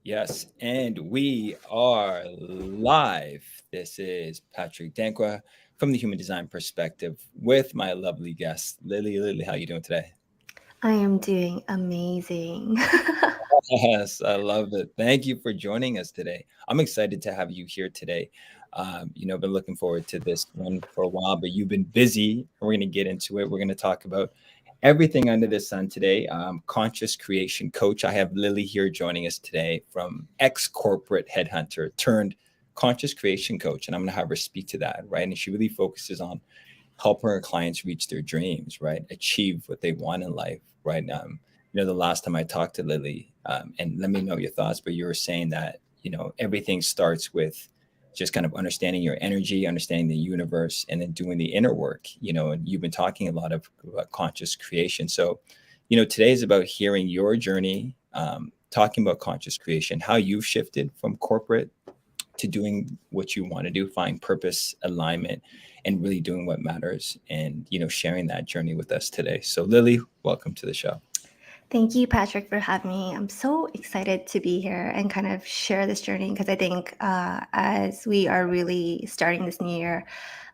Yes, and we are live. This is Patrick Dankwa from the Human Design Perspective with my lovely guest, Lily. Lily, how you doing today? I am doing amazing. Yes, I love it. Thank you for joining us today. I'm excited to have you here today. I've been looking forward to this one for a while, but you've been busy. We're going to get into it. We're going to talk about everything under the sun today. Conscious creation coach. I have Lily here joining us today from ex-corporate headhunter turned conscious creation coach, and I'm going to have her speak to that, right? And she really focuses on helping her clients reach their dreams, right? Achieve what they want in life, right? The last time I talked to Lily, and let me know your thoughts, but you were saying that, everything starts with just kind of understanding your energy, understanding the universe, and then doing the inner work, and you've been talking a lot about conscious creation. So, today is about hearing your journey, talking about conscious creation, how you've shifted from corporate to doing what you want to do, find purpose, alignment, and really doing what matters, and sharing that journey with us today. So Lily, welcome to the show. Thank you, Patrick, for having me. I'm so excited to be here and kind of share this journey because I think as we are really starting this new year,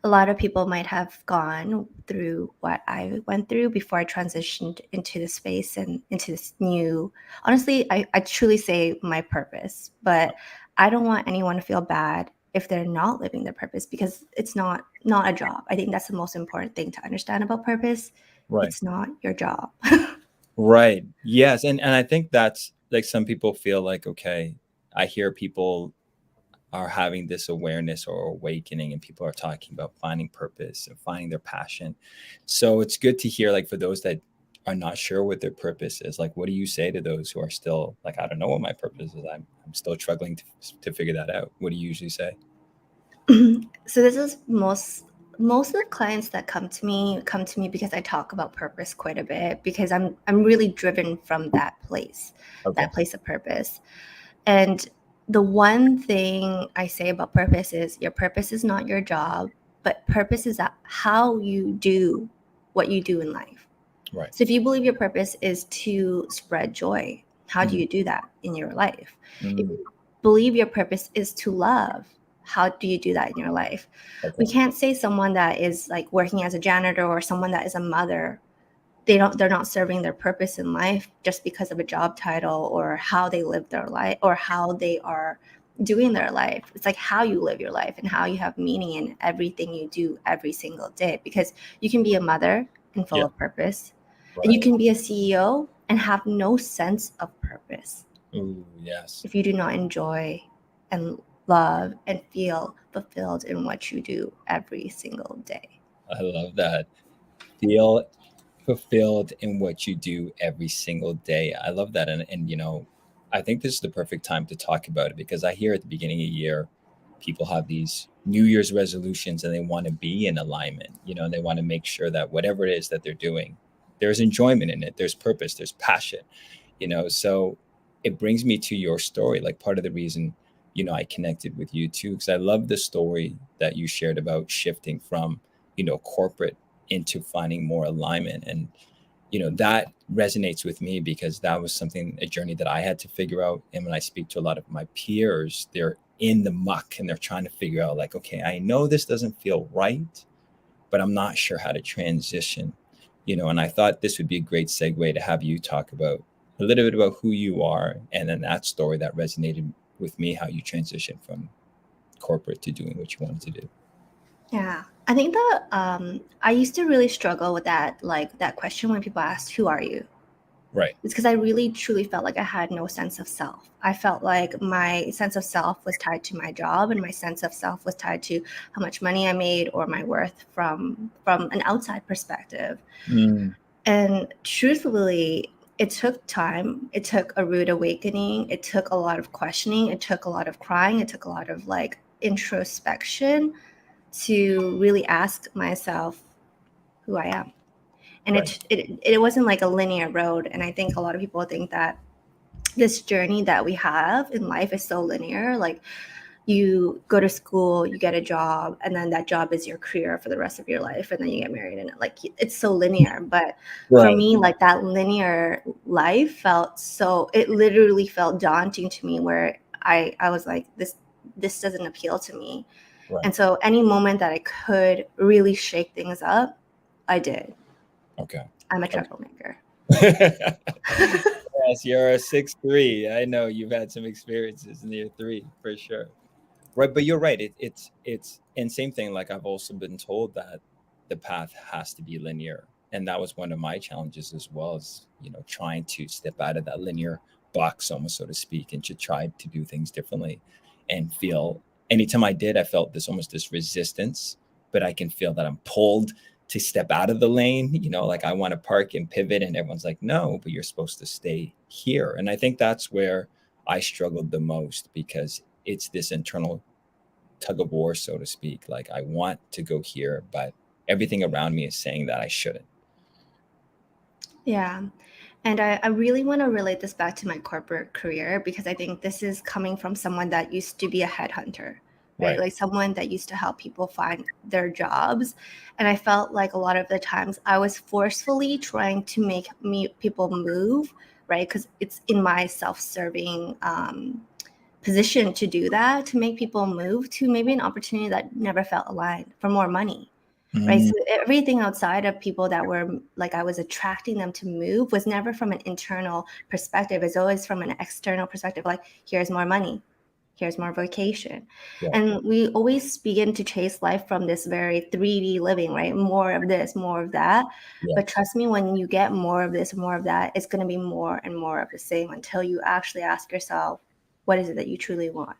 a lot of people might have gone through what I went through before I transitioned into the space and into this new, honestly, I truly say my purpose, but I don't want anyone to feel bad if they're not living their purpose because it's not a job. I think that's the most important thing to understand about purpose. Right. It's not your job. Right. Yes. And I think that's like some people feel like, okay, I hear people are having this awareness or awakening, and people are talking about finding purpose and finding their passion. So it's good to hear, like, for those that are not sure what their purpose is, like, what do you say to those who are still like, I don't know what my purpose is. I'm still struggling to figure that out. What do you usually say? So this is most of the clients that come to me because I talk about purpose quite a bit because I'm really driven from Okay. that place of purpose. And the one thing I say about purpose is your purpose is not your job, but purpose is how you do what you do in life. Right. So if you believe your purpose is to spread joy, how do Mm, you do that in your life? If mm, you believe your purpose is to love, how do you do that in your life? We okay. can't say someone that is like working as a janitor or someone that is a mother, they're not serving their purpose in life just because of a job title or how they live their life or how they are doing their life. It's like how you live your life and how you have meaning in everything you do every single day, because you can be a mother and full Yeah. of purpose, and you Right. can be a CEO and have no sense of purpose Ooh, yes. if you do not enjoy and love and feel fulfilled in what you do every single day. I love that. Feel fulfilled in what you do every single day. I love that. And I think this is the perfect time to talk about it, because I hear at the beginning of the year, people have these New Year's resolutions and they want to be in alignment, and they want to make sure that whatever it is that they're doing, there's enjoyment in it, there's purpose, there's passion. So it brings me to your story. Like, part of the reason, I connected with you too, because I love the story that you shared about shifting from, corporate into finding more alignment. And that resonates with me, because that was something, a journey that I had to figure out. And when I speak to a lot of my peers, they're in the muck and they're trying to figure out, like, okay, I know this doesn't feel right, but I'm not sure how to transition. And I thought this would be a great segue to have you talk about a little bit about who you are, and then that story that resonated with me, how you transitioned from corporate to doing what you wanted to do. Yeah. I think that I used to really struggle with that, like that question when people asked, "Who are you?" Right. It's because I really truly felt like I had no sense of self. I felt like my sense of self was tied to my job, and my sense of self was tied to how much money I made or my worth from an outside perspective. Mm, And truthfully, it took time. It took a rude awakening. It took a lot of questioning. It took a lot of crying. It took a lot of like introspection to really ask myself who I am. And right. it wasn't like a linear road. And I think a lot of people think that this journey that we have in life is so linear. Like you go to school, you get a job, and then that job is your career for the rest of your life, and then you get married, and like it's so linear. But for Right. me, like that linear life felt so, it literally felt daunting to me, where I was like, this doesn't appeal to me. Right. And so any moment that I could really shake things up, I did. Okay. I'm a Okay. troublemaker. Yes, you're a 6'3". I know you've had some experiences near three for sure. Right, but you're right. It's and same thing. Like I've also been told that the path has to be linear, and that was one of my challenges as well, as trying to step out of that linear box, almost so to speak, and to try to do things differently, and feel. Anytime I did, I felt this resistance, but I can feel that I'm pulled to step out of the lane. Like I want to park and pivot, and everyone's like, "No, but you're supposed to stay here." And I think that's where I struggled the most, because it's this internal tug of war, so to speak. Like I want to go here, but everything around me is saying that I shouldn't. Yeah. And I really want to relate this back to my corporate career, because I think this is coming from someone that used to be a headhunter, right? Right. Like someone that used to help people find their jobs. And I felt like a lot of the times I was forcefully trying to make people move, right? Because it's in my self-serving position to do that, to make people move to maybe an opportunity that never felt aligned, for more money, right? Mm, So everything outside of people that were like, I was attracting them to move, was never from an internal perspective. It's always from an external perspective, like, here's more money, here's more vacation. right. And we always begin to chase life from this very 3D living, right? More of this, more of that. But Yes. trust me, when you get more of this, more of that, it's going to be more and more of the same, until you actually ask yourself, what is it that you truly want?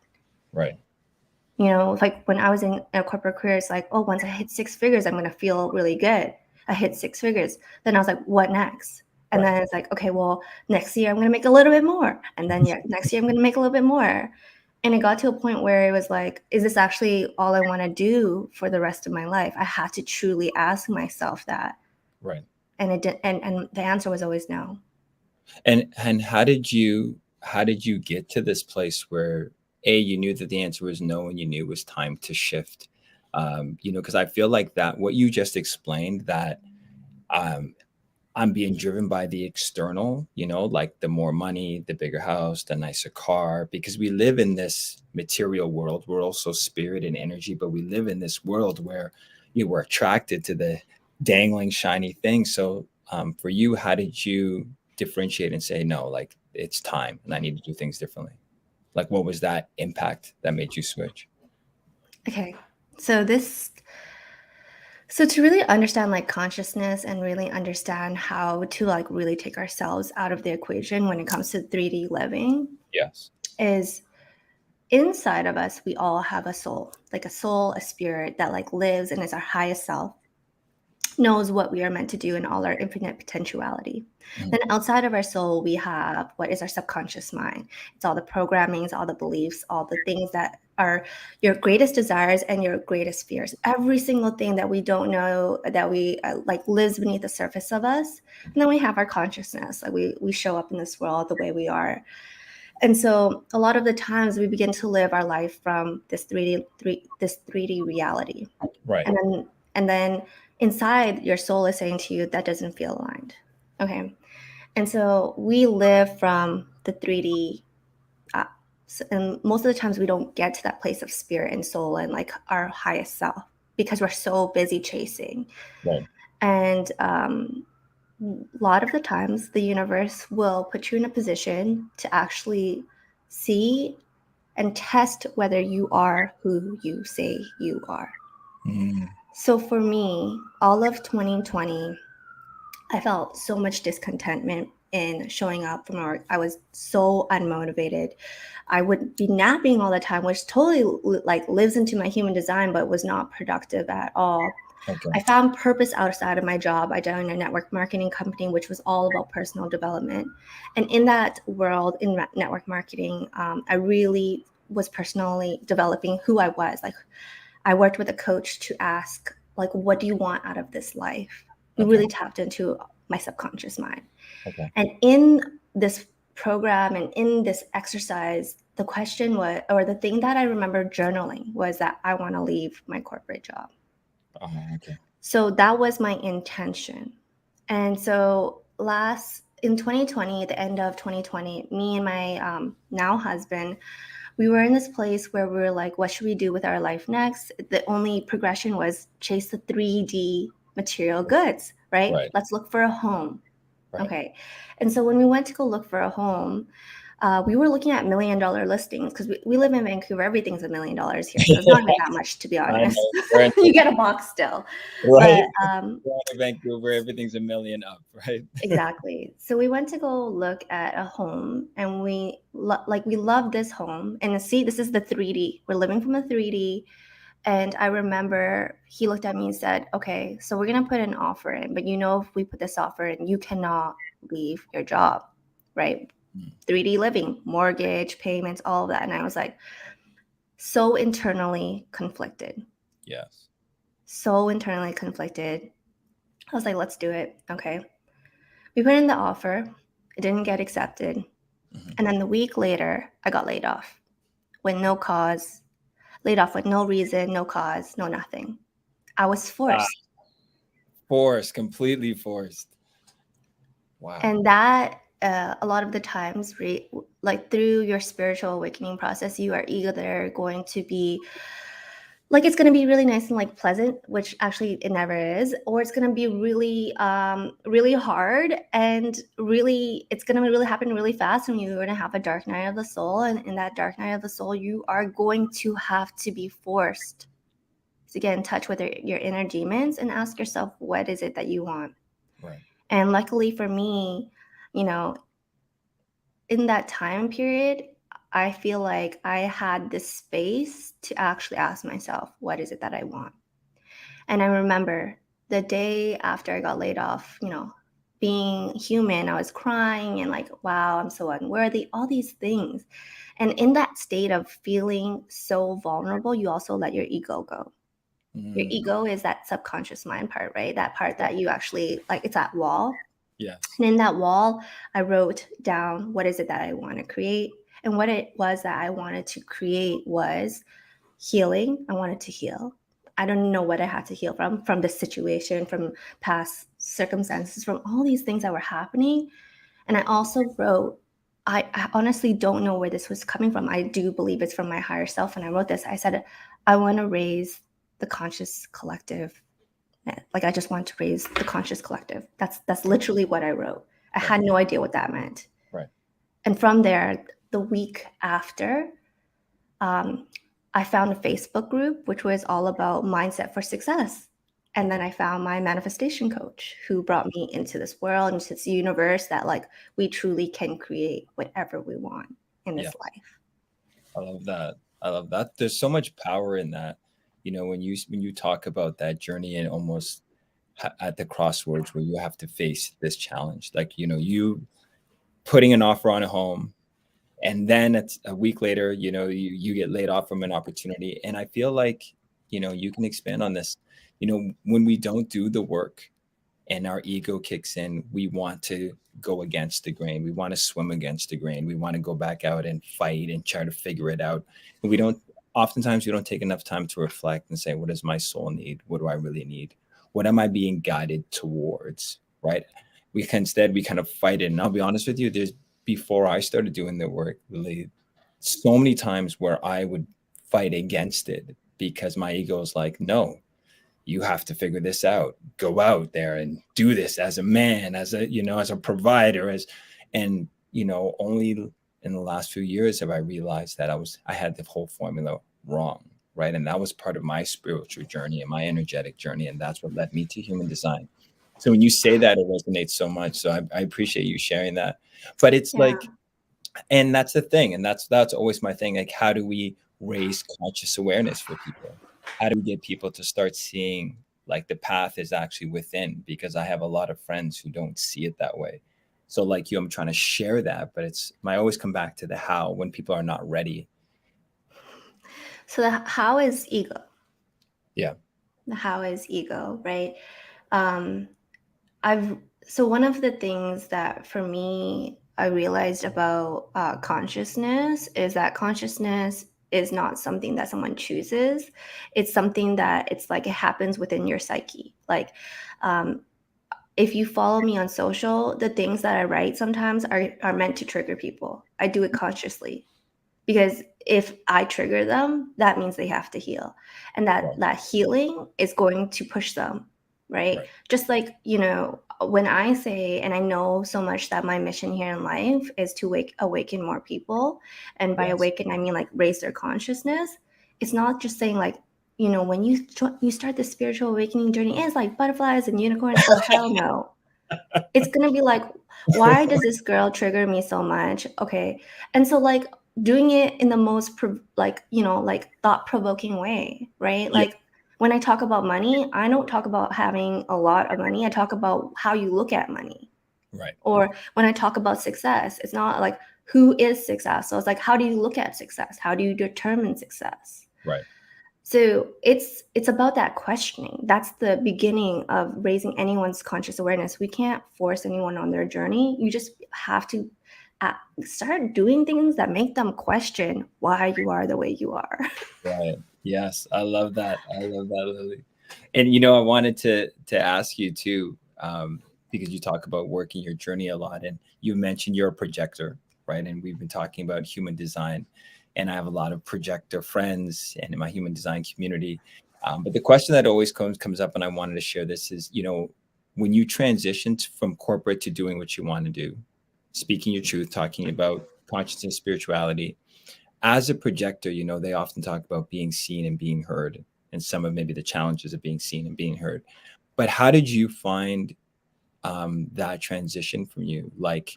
Right. Like when I was in a corporate career, it's like, oh, once I hit six figures, I'm going to feel really good. I hit six figures. Then I was like, what next? And Right. then it's like, okay, well, next year I'm going to make a little bit more. And then, yeah, next year I'm going to make a little bit more. And it got to a point where it was like, is this actually all I want to do for the rest of my life? I had to truly ask myself that. Right. And it did, and the answer was always no. And how did you get to this place where you knew that the answer was no, and you knew it was time to shift? Because I feel like that what you just explained, that um, I'm being driven by the external, like the more money, the bigger house, the nicer car, because we live in this material world. We're also spirit and energy, but we live in this world where you were attracted to the dangling, shiny thing. So, for you, how did you differentiate and say, no, like it's time and I need to do things differently? Like, what was that impact that made you switch? Okay. So to really understand like consciousness, and really understand how to like really take ourselves out of the equation when it comes to 3D living, Yes. is inside of us, we all have a soul, like a soul, a spirit that like lives and is our highest self, knows what we are meant to do in all our infinite potentiality. Mhm. Then outside of our soul, we have what is our subconscious mind. It's all the programmings, all the beliefs, all the things that are your greatest desires and your greatest fears. Every single thing that we don't know, that we like, lives beneath the surface of us. And then we have our consciousness. Like we show up in this world the way we are. And so a lot of the times we begin to live our life from this 3D reality. Right. And then inside, your soul is saying to you, that doesn't feel aligned. Okay. And so we live from the 3D, and most of the times we don't get to that place of spirit and soul and like our highest self, because we're so busy chasing. Right. And a lot of the times the universe will put you in a position to actually see and test whether you are who you say you are. Mm, So for me, all of 2020, I felt so much discontentment in showing up from work. I was so unmotivated. I would be napping all the time, which totally like lives into my human design, but was not productive at all. okay. I found purpose outside of my job. I joined a network marketing company, which was all about personal development. And in that world, in network marketing, I really was personally developing who I was. Like, I worked with a coach to ask, like, what do you want out of this life? We Okay. really tapped into my subconscious mind. Okay. And in this program and in this exercise, the question was, or the thing that I remember journaling was that I want to leave my corporate job. Oh, okay. So that was my intention. And so in 2020, at the end of 2020, me and my now husband, we were in this place where we were like, what should we do with our life next? The only progression was chase the 3D material goods, right? Right. Let's look for a home. Right. Okay. And so when we went to go look for a home, we were looking at $1 million listings because we live in Vancouver. Everything's $1 million here. So it's not even that much, to be I honest. know. We're in You get a box still. But right. We're in Vancouver. Everything's a million up, right? exactly. So we went to go look at a home and we love this home. And see, this is the 3D. We're living from the 3D. And I remember he looked at me and said, okay, so we're going to put an offer in, but if we put this offer in, you cannot leave your job, right? 3D living, mortgage, payments, all of that. And I was like, so internally conflicted. Yes. So internally conflicted. I was like, let's do it. Okay. We put in the offer. It didn't get accepted. Mm-hmm. And then the week later, I got laid off with no cause, laid off with no reason, no cause, no nothing. I was forced. Forced, completely forced. Wow. And that a lot of the times, like through your spiritual awakening process, you are either going to be like, it's going to be really nice and like pleasant, which actually it never is, or it's going to be really really hard, and really it's going to really happen really fast, and you're going to have a dark night of the soul. And in that dark night of the soul, you are going to have to be forced to get in touch with your inner demons and ask yourself, what is it that you want? Right. And luckily for me, in that time period, I feel like I had this space to actually ask myself, what is it that I want? And I remember the day after I got laid off, being human, I was crying and like, wow, I'm so unworthy, all these things. And in that state of feeling so vulnerable, you also let your ego go. Your ego is that subconscious mind part, right? That part that you actually, like, it's that wall. Yes. And in that wall, I wrote down what is it that I want to create. And what it was that I wanted to create was healing. I wanted to heal. I don't know what I had to heal from the situation, from past circumstances, from all these things that were happening. And I also wrote, I honestly don't know where this was coming from. I do believe it's from my higher self. And I wrote this. I said, I want to raise the conscious collective. Like, I just want to raise the conscious collective. That's literally what I wrote. I had no idea what that meant. Right. And from there, the week after, I found a Facebook group which was all about mindset for success. And then I found my manifestation coach who brought me into this world, into this universe that, like, we truly can create whatever we want in this Yeah. life. I love that. I love that. There's so much power in that. When you talk about that journey and almost at the crossroads where you have to face this challenge, like you putting an offer on a home, and then it's a week later, you get laid off from an opportunity. And I feel like you can expand on this. When we don't do the work and our ego kicks in, we want to go against the grain. We want to swim against the grain. We want to go back out and fight and try to figure it out. And oftentimes we don't take enough time to reflect and say, what does my soul need? What do I really need? What am I being guided towards? Right. Instead we kind of fight it. And I'll be honest with you, before I started doing the work, really, so many times where I would fight against it because my ego is like, no, you have to figure this out, go out there and do this as a man, as a provider, and only in the last few years have I realized that I had the whole formula wrong. Right. And that was part of my spiritual journey and my energetic journey. And that's what led me to human design. So when you say that, it resonates so much. So I appreciate you sharing that. But it's Yeah. like, and that's the thing. And that's always my thing. Like, how do we raise conscious awareness for people? How do we get people to start seeing like the path is actually within? Because I have a lot of friends who don't see it that way. So like you, I'm trying to share that, but I always come back to the how when people are not ready. So the how is ego. Yeah. The how is ego, right? Um, so one of the things that for me I realized about consciousness is that consciousness is not something that someone chooses. It's something that it's like it happens within your psyche. Like, um, if you follow me on social, the things that I write sometimes are meant to trigger people. I do it consciously because if I trigger them, that means they have to heal. And Right. that healing is going to push them, right? Right. Just like, you know, when I say, and I know so much that my mission here in life is to awaken more people. And by Yes. awaken, I mean like raise their consciousness. It's not just saying like, you know, when you start the spiritual awakening journey, it's like butterflies and unicorns. Oh, hell no. It's gonna be like, why does this girl trigger me so much? Okay. And so like doing it in the most like, you know, like thought provoking way, right? Yeah. Like when I talk about money, I don't talk about having a lot of money. I talk about how you look at money. Right. Or when I talk about success, it's not like who is success. So it's like, how do you look at success? How do you determine success? Right. So it's about that questioning. That's the beginning of raising anyone's conscious awareness. We can't force anyone on their journey. You just have to start doing things that make them question why you are the way you are. Right. Yes, I love that. I love that, Lily. And you know, I wanted to ask you too, because you talk about working your journey a lot, and you mentioned you're a projector, right? And we've been talking about human design, and I have a lot of projector friends and in my human design community. But the question that always comes up, and I wanted to share this is, you know, when you transitioned from corporate to doing what you want to do, speaking your truth, talking about consciousness, spirituality as a projector, you know, they often talk about being seen and being heard, and some of maybe the challenges of being seen and being heard. But how did you find that transition from you? Like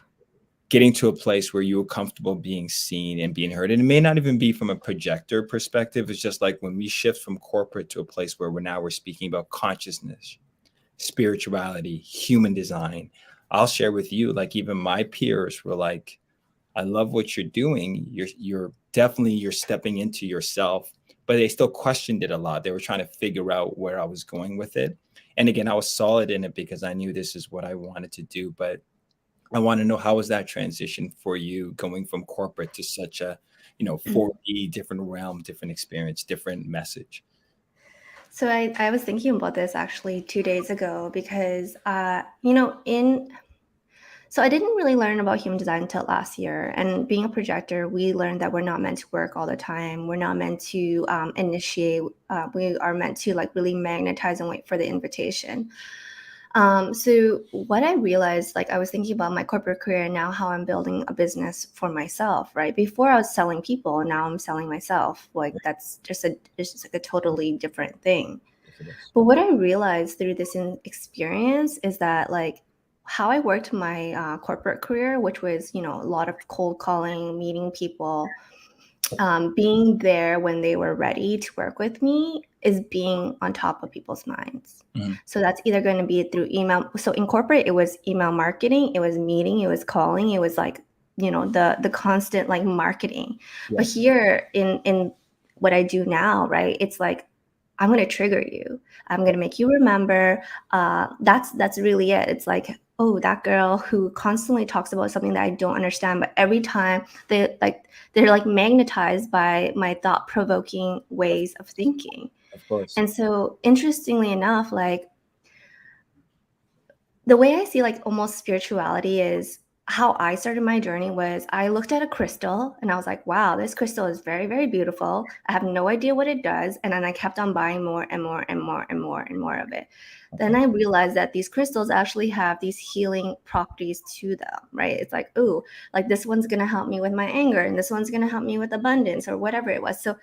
getting to a place where you were comfortable being seen and being heard. And it may not even be from a projector perspective. It's just like when we shift from corporate to a place where we're speaking about consciousness, spirituality, human design. I'll share with you, like even my peers were like, I love what you're doing. You're definitely you're stepping into yourself, but they still questioned it a lot. They were trying to figure out where I was going with it. And again, I was solid in it because I knew this is what I wanted to do. But I want to know, how was that transition for you going from corporate to such a, you know, 4D, different realm, different experience, different message? So I was thinking about this actually 2 days ago because you know, in so I didn't really learn about human design until last year. And being a projector, we learned that we're not meant to work all the time. We're not meant to initiate. We are meant to like really magnetize and wait for the invitation. So what I realized, like I was thinking about my corporate career and now how I'm building a business for myself, right? Before I was selling people, and now I'm selling myself. Like that's just it's just like a totally different thing. Yes, it is. But what I realized through this experience is that like how I worked my corporate career, which was, you know, a lot of cold calling, meeting people, being there when they were ready to work with me is being on top of people's minds. Mhm. So that's either going to be through email. So in corporate, it was email marketing, it was meeting, it was calling, it was like, you know, the constant like marketing. But Yes. here in what I do now, right? It's like I'm going to trigger you. I'm going to make you remember. That's really it. It's like, oh, that girl who constantly talks about something that I don't understand, but every time they're like magnetized by my thought provoking ways of thinking. Of course. And so interestingly enough, like the way I see like almost spirituality is how I started my journey was I looked at a crystal and I was like, wow, this crystal is very, very beautiful. I have no idea what it does. And then I kept on buying more and more and more and more and more of it. Then Okay. I realized that these crystals actually have these healing properties to them, right? It's like, oh, like this one's going to help me with my anger and this one's going to help me with abundance or whatever it was. So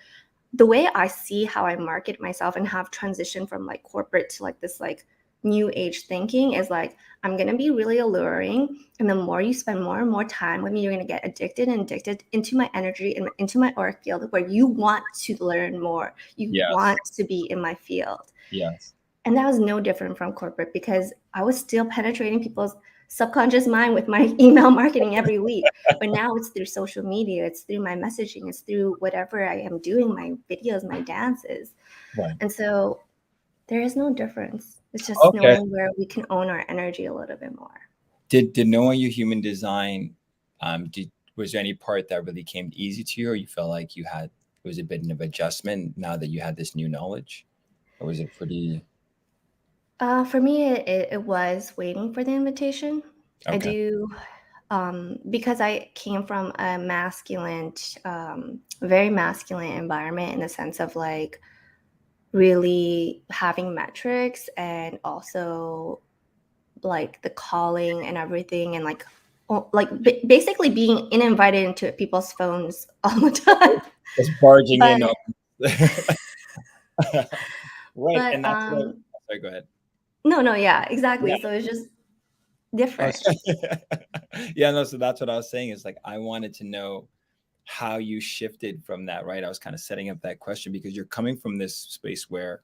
the way I see how I market myself and have transitioned from like corporate to like this like new age thinking is like I'm gonna be really alluring, and the more you spend more and more time with me, you're gonna get addicted and addicted into my energy and into my auric field where you want to learn more, you Yes. want to be in my field. Yes. And that was no different from corporate because I was still penetrating people's subconscious mind with my email marketing every week. But now it's through social media, it's through my messaging, it's through whatever I am doing, my videos, my dances. Right. And so there is no difference. It's just Okay. knowing where we can own our energy a little bit more. Did knowing your human design Was there any part that really came easy to you, or you felt like it was a bit of adjustment now that you had this new knowledge, or was it pretty For me, it was waiting for the invitation. I okay? do, because I came from a very masculine environment in the sense of like really having metrics and also like the calling and everything and like basically being invited into people's phones all the time. Just barging But in. Right, but and that's what sorry, go ahead. no, yeah, Yeah. exactly. So it's just Oh, different. yeah, no, so that's what I was saying is like I wanted to know how you shifted from that, right? I was kind of setting up that question because you're coming from this space where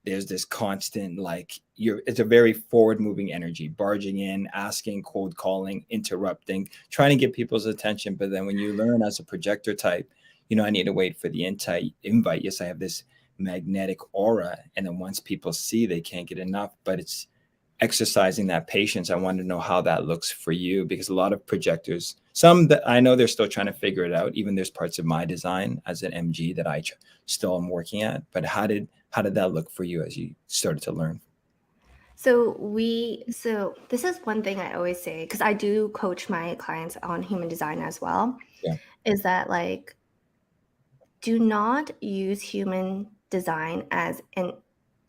there's this constant like it's a very forward moving energy, barging in, asking, cold calling, interrupting, trying to get people's attention. But then when you learn as a projector type, I need to wait for the invite. Yes, I have this magnetic aura, and then once people see, they can't get enough. But it's exercising that patience. I wanted to know how that looks for you because a lot of projectors, some that I know they're still trying to figure it out. Even there's parts of my design as an MG that I still am working at. But how did that look for you as you started to learn? So this is one thing I always say because I do coach my clients on human design as well, Yeah. is that like do not use human design as an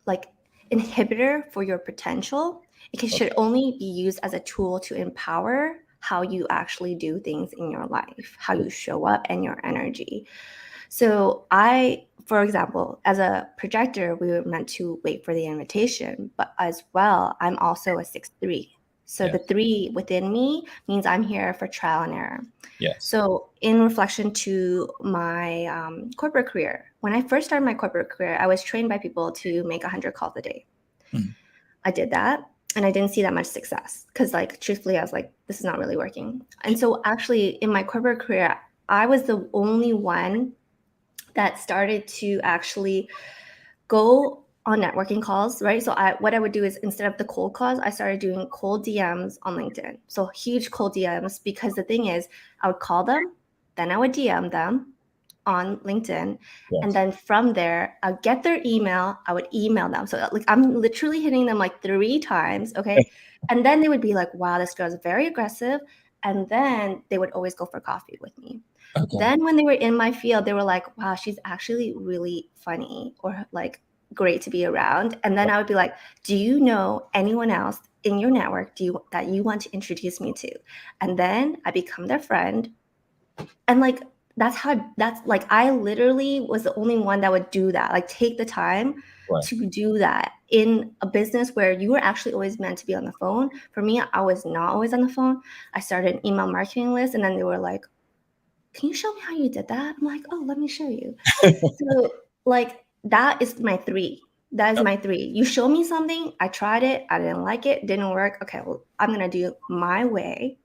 like inhibitor for your potential. Should Okay. only be used as a tool to empower how you actually do things in your life, how you show up and your energy. So for example, as a projector, we were meant to wait for the invitation, but as well, I'm also a 6-3. So the Yes. 3 within me means I'm here for trial and error. Yes. So in reflection to my corporate career, when I first started my corporate career, I was trained by people to make 100 calls a day. Mhm. I did that and I didn't see that much success because like truthfully, I was like, this is not really working. And so actually in my corporate career, I was the only one that started to actually go on networking calls, right? So what I would do is instead of the cold calls, I started doing cold DMs on LinkedIn. So huge cold DMs because the thing is, I would call them, then I would DM them on LinkedIn, and Yes. then from there, I'd get their email. I would email them. So like I'm literally hitting them like 3 times, okay? And then they would be like, "Wow, this girl's very aggressive," and then they would always go for coffee with me. Okay. Then when they were in my field, they were like, wow, she's actually really funny or like great to be around. And then I would be like, do you know anyone else in your network that you want to introduce me to? And then I become their friend. And like that's like I literally was the only one that would do that. Like take the time Right. to do that in a business where you were actually always meant to be on the phone. For me, I was not always on the phone. I started an email marketing list and then they were like, can you show me how you did that? I'm like, oh, let me show you. So, like, that is my 3. That is Yep. my 3. You show me something, I tried it, I didn't like it, didn't work. Okay, well, I'm gonna do it my way.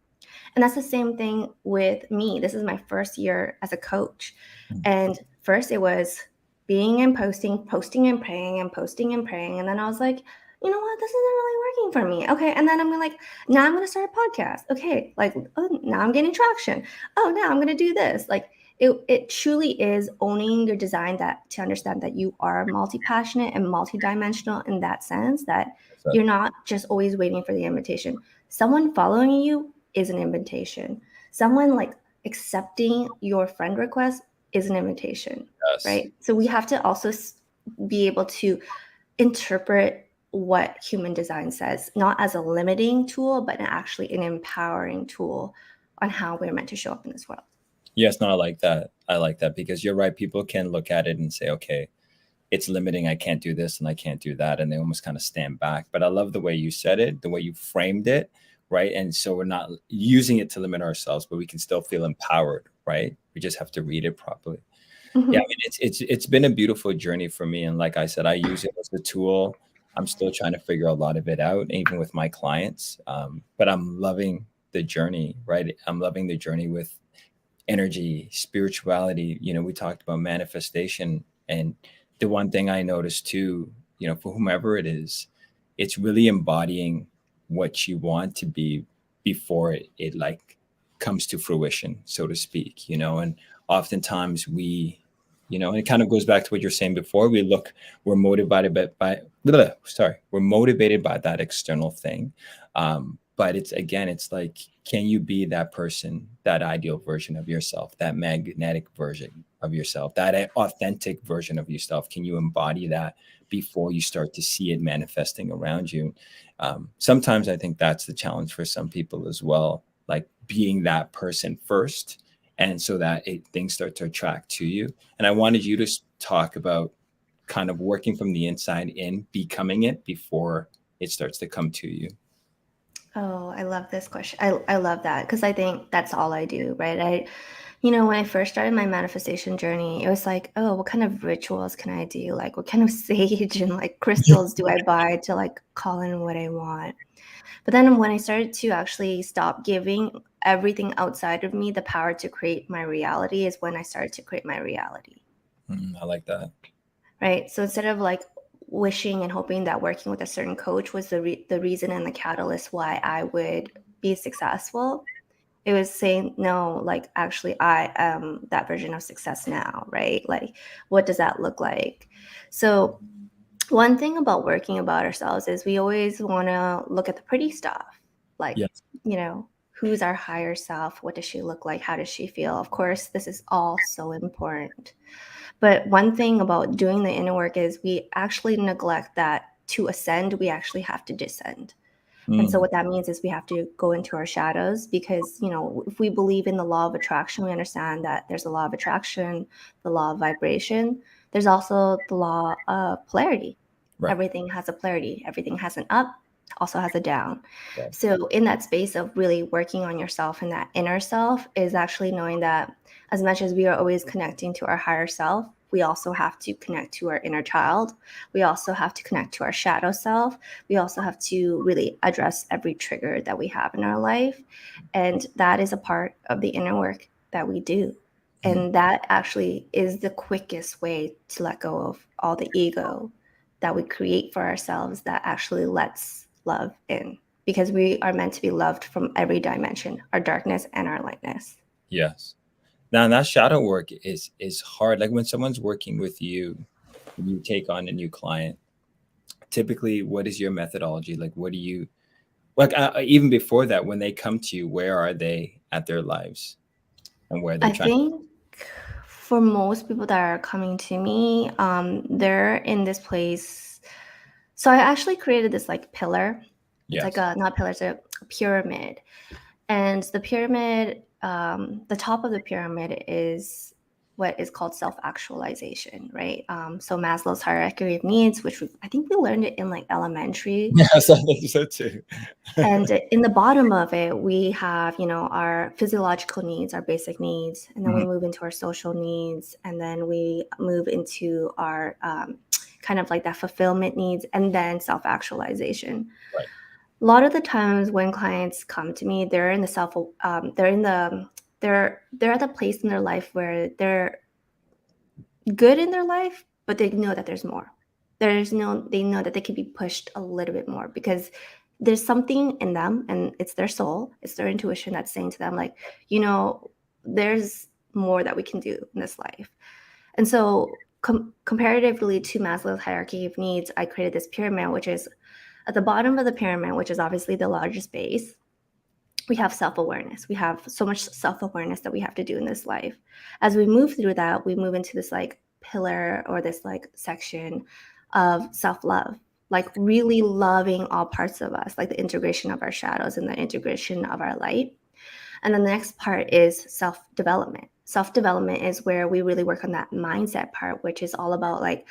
And that's the same thing with me. This is my first year as a coach. Mm. And first it was being and posting, posting and praying and posting and praying. And then I was like, you know what? This isn't really working for me. Okay. And then I'm gonna like, now I'm gonna start a podcast. Okay. Like, oh, now I'm getting traction. Oh, now I'm gonna do this. Like it truly is owning your design that to understand that you are multi-passionate and multi-dimensional in that sense that So, you're not just always waiting for the invitation. Someone following you is an invitation. Someone like accepting your friend request is an invitation, yes. right? So we have to also be able to interpret what human design says, not as a limiting tool, but actually an empowering tool on how we're meant to show up in this world. Yes, no, I like that. I like that because you're right. People can look at it and say, okay, it's limiting. I can't do this and I can't do that. And they almost kind of stand back. But I love the way you said it, the way you framed it, right? And so we're not using it to limit ourselves, but we can still feel empowered, right? We just have to read it properly. Yeah, I Mhm. mean, it's been a beautiful journey for me. And like I said, I use it as a tool. I'm still trying to figure a lot of it out, even with my clients. But I'm loving the journey, right? I'm loving the journey with energy, spirituality. We talked about manifestation. And the one thing I noticed too, for whomever it is, it's really embodying what you want to be before it like comes to fruition, so to speak, and oftentimes and it kind of goes back to what you're saying before. We're motivated we're motivated by that external thing. But it's like, can you be that person, that ideal version of yourself, that magnetic version of yourself, that authentic version of yourself? Can you embody that before you start to see it manifesting around you? Sometimes I think that's the challenge for some people as well, like being that person first, and so that things start to attract to you. And I wanted you to talk about kind of working from the inside in, becoming it before it starts to come to you. Oh, I love this question. I love that because I think that's all I do, right? When I first started my manifestation journey, it was like, oh, what kind of rituals can I do? Like, what kind of sage and like crystals do I buy to like call in what I want? But then when I started to actually stop giving everything outside of me the power to create my reality is when I started to create my reality. I like that. Right. So instead of like wishing and hoping that working with a certain coach was the reason and the catalyst why I would be successful, it was saying, no, like actually I am that version of success now. Right. Like, what does that look like? So one thing about working about ourselves is we always want to look at the pretty stuff. Like, Yes. who's our higher self? What does she look like? How does she feel? Of course, this is all so important. But one thing about doing the inner work is we actually neglect that to ascend, we actually have to descend. And so Mm, what that means is we have to go into our shadows because, if we believe in the law of attraction, we understand that there's a law of attraction, the law of vibration. There's also the law of polarity. right. Everything has a polarity. Everything has an up, also has a down. Right. So in that space of really working on yourself and that inner self is actually knowing that as much as we are always connecting to our higher self, we also have to connect to our inner child. We also have to connect to our shadow self. We also have to really address every trigger that we have in our life. And that is a part of the inner work that we do. Mm, And that actually is the quickest way to let go of all the ego that we create for ourselves that actually lets love in. Because we are meant to be loved from every dimension, our darkness and our lightness. yes. Now that shadow work is hard. Like when someone's working with you, you take on a new client. Typically, what is your methodology? Like, what do you like? Even before that, when they come to you, where are they at their lives, and where they're I trying? think for most people that are coming to me, they're in this place. So I actually created this like pillar. It's like Yes. not pillar, it's a pyramid. And the pyramid, the top of the pyramid is what is called self-actualization, right? So Maslow's hierarchy of needs, which I think we learned it in like elementary. Yes, I think so too. And in the bottom of it, we have, our physiological needs, our basic needs, and then we Mhm. move into our social needs, and then we move into our kind of like that fulfillment needs, and then self-actualization. Right. A lot of the times when clients come to me, they're in the they're at the place in their life where they're good in their life, but they know that there's more. They know that they can be pushed a little bit more because there's something in them and it's their soul, it's their intuition that's saying to them, like, there's more that we can do in this life. And so, comparatively to Maslow's hierarchy of needs, I created this pyramid, which is at the bottom of the pyramid, which is obviously the largest base. We have self-awareness. We have so much self-awareness that we have to do in this life. As we move through that, we move into this like pillar or this like section of self-love, like really loving all parts of us, like the integration of our shadows and the integration of our light. And then the next part is self-development. Self-development is where we really work on that mindset part, which is all about like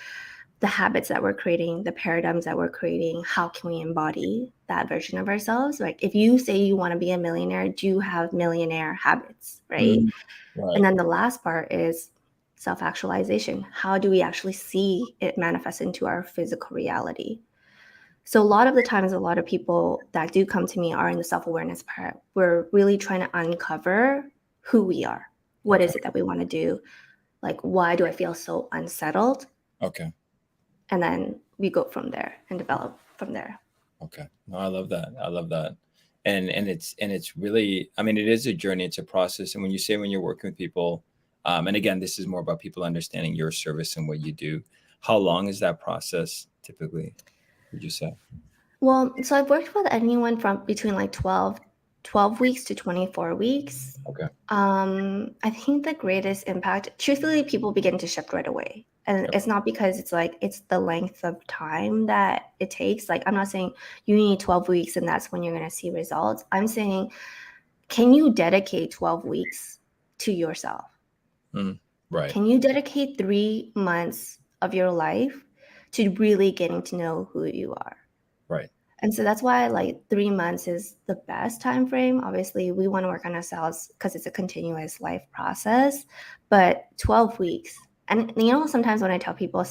the habits that we're creating, the paradigms that we're creating, how can we embody that version of ourselves? Like if you say you want to be a millionaire, do you have millionaire habits, right? Mm, And right. then the last part is self-actualization. How do we actually see it manifest into our physical reality? So a lot of the times, a lot of people that do come to me are in the self-awareness part. We're really trying to uncover who we are. What Okay. is it that we want to do? Like, why do I feel so unsettled? Okay. And then we go from there and develop from there. Okay. No, I love that. I love that. And it's really, I mean, it is a journey, it's a process. And when you say when you're working with people, and again, this is more about people understanding your service and what you do. How long is that process typically, would you say? Well, so I've worked with anyone from between like 12 weeks to 24 weeks. Okay. I think the greatest impact, truthfully, people begin to shift right away. And Okay. it's not because it's like it's the length of time that it takes. Like, I'm not saying you need 12 weeks and that's when you're going to see results. I'm saying, can you dedicate 12 weeks to yourself? Mm, right. Can you dedicate 3 months of your life to really getting to know who you are? Right. And so that's why like 3 months is the best time frame. Obviously, we want to work on ourselves because it's a continuous life process. But 12 weeks, and sometimes when I tell people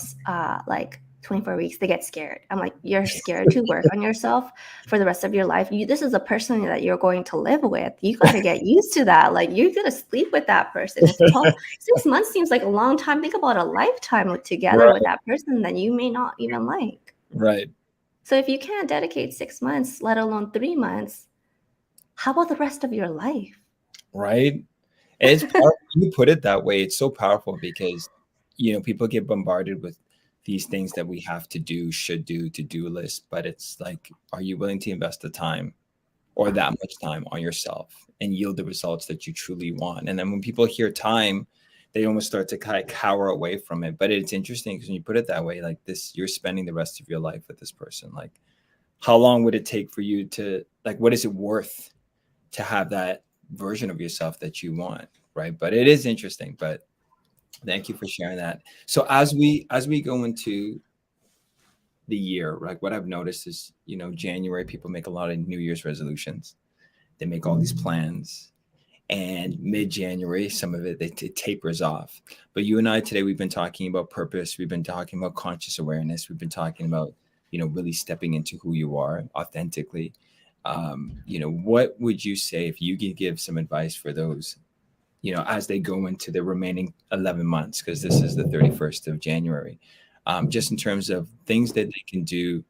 like 24 weeks, they get scared. I'm like, you're scared to work on yourself for the rest of your life. This is a person that you're going to live with. You got to get used to that. Like, you're gonna sleep with that person. If 6 months seems like a long time, think about a lifetime together with Right. that person that you may not even like. Right. So if you can't dedicate 6 months, let alone 3 months, how about the rest of your life? Right. And it's powerful. You put it that way. It's so powerful because, people get bombarded with these things that we have to do, should do, to-do list. But it's like, are you willing to invest the time or that much time on yourself and yield the results that you truly want? And then when people hear time, they almost start to kind of cower away from it. But it's interesting because when you put it that way, like this, you're spending the rest of your life with this person. Like, how long would it take for you to, like, what is it worth to have that version of yourself that you want? Right. But it is interesting. But thank you for sharing that. So as we go into the year, like what I've noticed is, January, people make a lot of New Year's resolutions. They make all these plans, and mid-January, some of it tapers off. But you and I today, we've been talking about purpose. We've been talking about conscious awareness. We've been talking about, really stepping into who you are authentically. What would you say if you could give some advice for those, as they go into the remaining 11 months, because this is the 31st of January, just in terms of things that they can do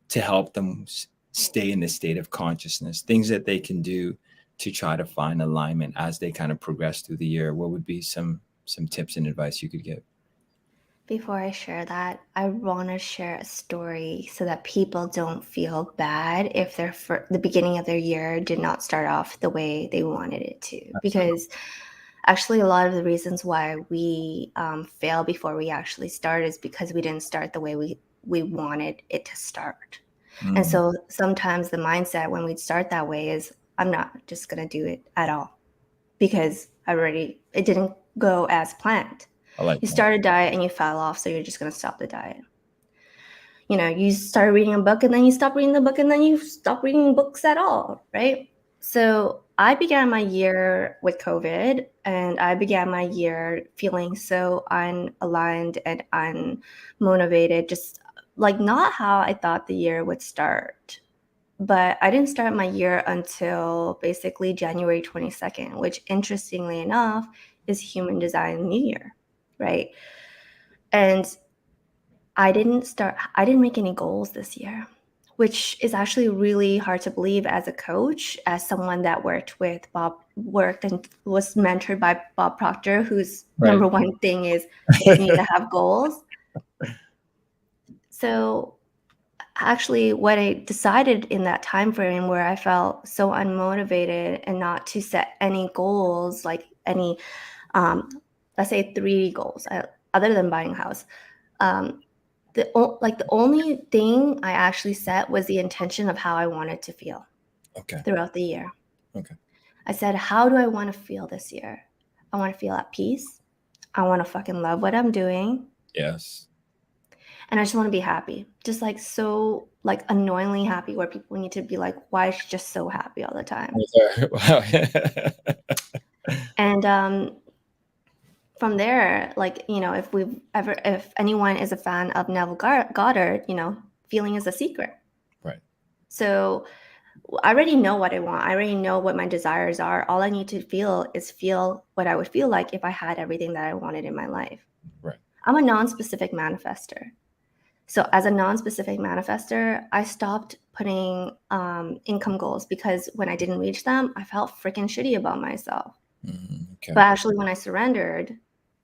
to help them stay in the state of consciousness, things that they can do to try to find alignment as they kind of progress through the year. What would be some tips and advice you could give? Before I share that, I want to share a story so that people don't feel bad if the beginning of their year did not start off the way they wanted it to. Absolutely. Because actually, a lot of the reasons why we fail before we actually start is because we didn't start the way we wanted it to start. And Mm, so sometimes the mindset when we start that way is, I'm not just going to do it at all because it didn't go as planned. I like You that. start a diet and you fell off, so you're just going to stop the diet. You start reading a book and then you stop reading the book and then you stop reading books at all, right? So I began my year with COVID and I began my year feeling so unaligned and unmotivated, just like not how I thought the year would start. But I didn't start my year until basically January 22nd, which interestingly enough is Human Design New Year, right? And I didn't make any goals this year, which is actually really hard to believe as a coach, as someone that worked and was mentored by Bob Proctor, whose Right. number one thing is you need to have goals. So actually what I decided in that time frame where I felt so unmotivated and not to set any goals, like any, let's say 3 goals, other than buying a house. The only thing I actually set was the intention of how I wanted to feel Okay. throughout the year. Okay. I said, how do I want to feel this year? I want to feel at peace. I want to fucking love what I'm doing. Yes. And I just want to be happy. Just like so like annoyingly happy where people need to be like, why is she just so happy all the time? Wow. And from there, like, if anyone is a fan of Neville Goddard, feeling is a secret. Right. So I already know what I want. I already know what my desires are. All I need to feel is feel what I would feel like if I had everything that I wanted in my life. Right. I'm a non-specific manifester. So as a non-specific manifester, I stopped putting income goals because when I didn't reach them, I felt freaking shitty about myself. Okay. But actually, when I surrendered,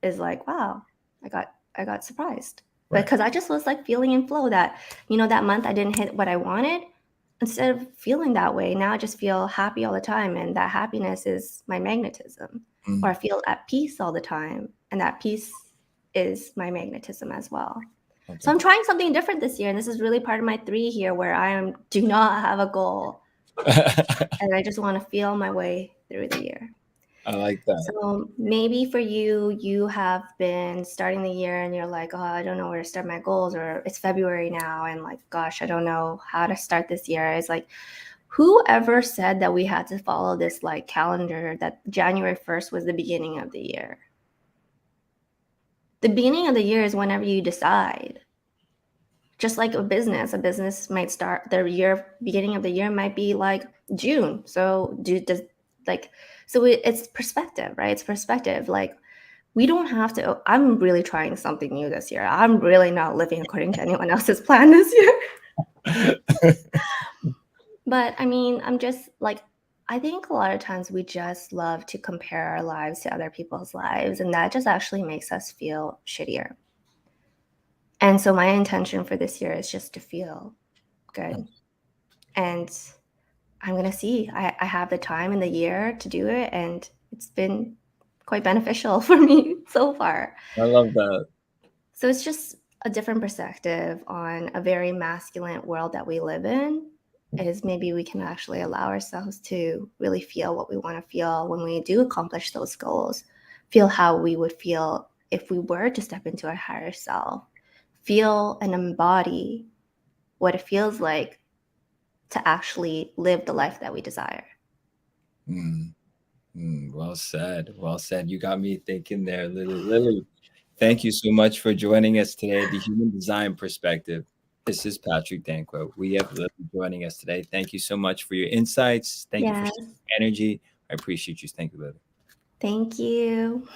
is like, wow, I got surprised Right. because I just was like feeling in flow that, that month I didn't hit what I wanted. Instead of feeling that way, now I just feel happy all the time, and that happiness is my magnetism. Or I Mm, feel at peace all the time, and that peace is my magnetism as well. So okay. I'm trying something different this year, and this is really part of my 3 here where do not have a goal, and I just want to feel my way through the year. I like that. So maybe for you, you have been starting the year and you're like, oh, I don't know where to start my goals, or it's February now, and like, gosh, I don't know how to start this year. It's like, whoever said that we had to follow this like calendar that January 1st was the beginning of the year? The beginning of the year is whenever you decide. Just like a business might start their year, beginning of the year might be like June. So it's perspective, right? It's perspective. Like, we don't have to. I'm really trying something new this year. I'm really not living according to anyone else's plan this year. But I mean, I'm just like, I think a lot of times we just love to compare our lives to other people's lives, and that just actually makes us feel shittier. And so my intention for this year is just to feel good. And I'm going to see. I have the time in the year to do it, and it's been quite beneficial for me so far. I love that. So it's just a different perspective on a very masculine world that we live in. Is maybe we can actually allow ourselves to really feel what we want to feel when we do accomplish those goals, feel how we would feel if we were to step into our higher self, feel and embody what it feels like to actually live the life that we desire. Mm, well said. Well said. You got me thinking there, Lily. Lily, thank you so much for joining us today. The Human Design Perspective. This is Patrick Danquo. We have Lily joining us today. Thank you so much for your insights. Thank you for Yes. sharing your energy. I appreciate you. Thank you, Lily. Thank you.